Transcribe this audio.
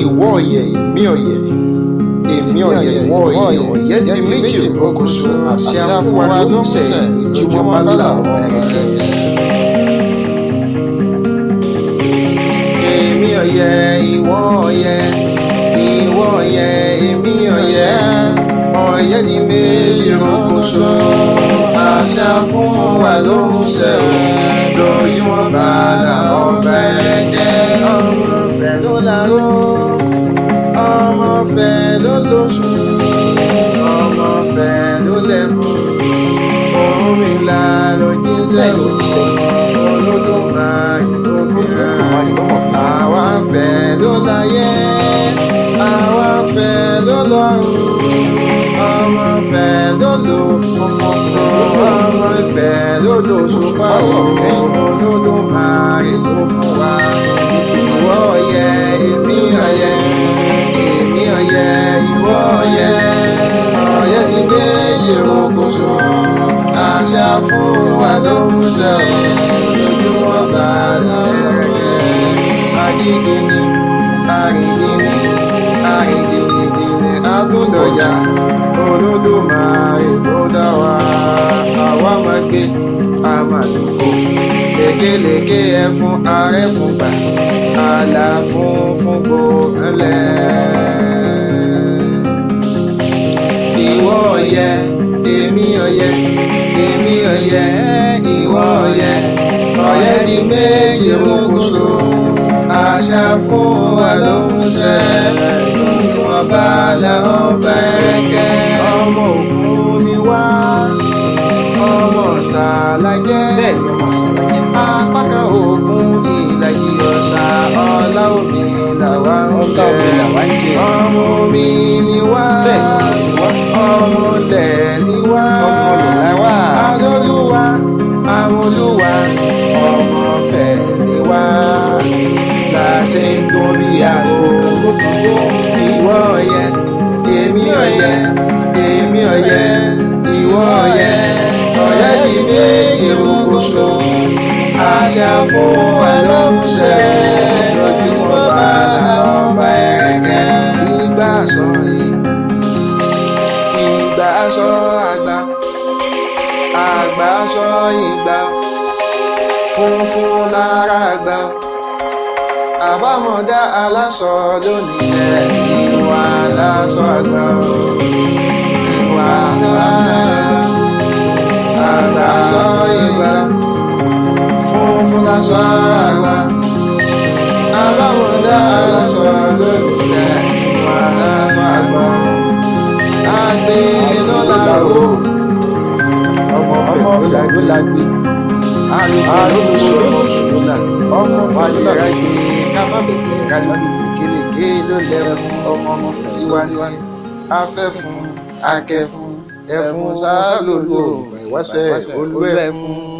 ìwọ ọ̀yẹ̀ èmi ọ̀yẹ̀ èmi ọ̀yẹ̀ ìwọ ọ̀yẹ̀ ọ̀yẹ̀ di méjì rogoṣo àṣẹ fún wa lọ́sẹ̀ ìjùmọ̀ bá là ọ̀bẹ rẹ̀kẹ́. èmi ọ̀yẹ̀ ìwọ ọ̀yẹ̀ ìwọ ọ̀yẹ̀ èmi ọ̀yẹ̀ ọ̀yẹ̀ di méjì rogoṣo àṣẹ fún wa lọ́sẹ̀ ìjùmọ̀ bá là ọ̀bẹ rẹ̀kẹ́. ọmọ fẹ́ ló láró ọmọ fẹ́ ló lóṣù ọmọ fẹ́ ló lẹ́fún omi ńlá ló jíṣẹ́ Olódùmarè ló fi hàn. àwa fẹ́ ló láyé àwa fẹ́ ló lọ́run ọmọ fẹ́ ló lò ọmọ fẹ́ ló lóṣù pàrọ̀ Olódùmarè ló fún wa. ìwọ ọ̀yẹ̀ èmi ọ̀yẹ̀ èmi ọ̀yẹ̀ ìwọ ọ̀yẹ̀ ọ̀yẹ̀ di méjì rogoṣo àṣà fún wa ló ń ṣe lójúmọ́ bá lẹ́rẹ̀kẹ́. ajígini àrìndínní àrìndínnídínní agúndọ̀jà Olódùmarè ló dá wa. àwa máa gbé àmàlùkò lékelèké ẹfun arẹ́fun gbà àlà funfun gbòmìnlẹ̀. ìwọ ọ̀yẹ̀ èmi ọ̀yẹ̀ èmi ọ̀yẹ̀ ìwọ ọ̀yẹ̀ ọ̀yẹ̀ di méjì rogoṣo àṣà fún wa ló ń ṣe lójúmọ́ bá là ọ̀bẹ rẹ̀kẹ́. ọmọ Ògún ni wá ọmọ Ọ̀ṣàlàjẹ́ bẹ́ẹ̀ ni ọmọ Ọ̀ṣàlàjẹ́ apá kan Ògún ìlàjì Ọ̀ṣà ọlá omi làwa ń jẹ ọmọ omi ni wá ọmọ ilẹ̀ ni wá Adólúwa Àmọ́lúwa ọmọ Ifẹ̀ ni wá láṣẹ ń torí àgbo kàngókàngó. ìwọ ọ̀yẹ̀ èmi ọ̀yẹ̀ èmi ọ̀yẹ̀ ìwọ ọ̀yẹ̀ ọ̀yẹ̀ di méjì rogoṣo àṣà fún wa ló ń ṣe lójúmọ́ bá là ọ̀bẹ rẹ̀kẹ́. ìgbà aṣọ àgbà àgbà aṣọ ìgbà funfun lára àgbà àbámọ̀dá aláṣọ lónìí lẹ̀ ìwà aláṣọ àgbà ìwà àgbà aṣọ ìgbà funfun láṣọ àgbà àbámọ̀dá aláṣọ lónìí lẹ̀ ìwà aláṣọ àgbà àgbè lọ́la o ọmọ fẹ́ ló lágbè alùpùpù ló ọmọ fàjẹrà gbé ká má bẹ̀bẹ̀ kálukú kélékè ló lẹ́fún ọmọ tiwa ní afẹ́ fún akẹ́ fún ẹ̀fún sáà lòlò ìwáṣẹ̀ olú ẹ̀fún.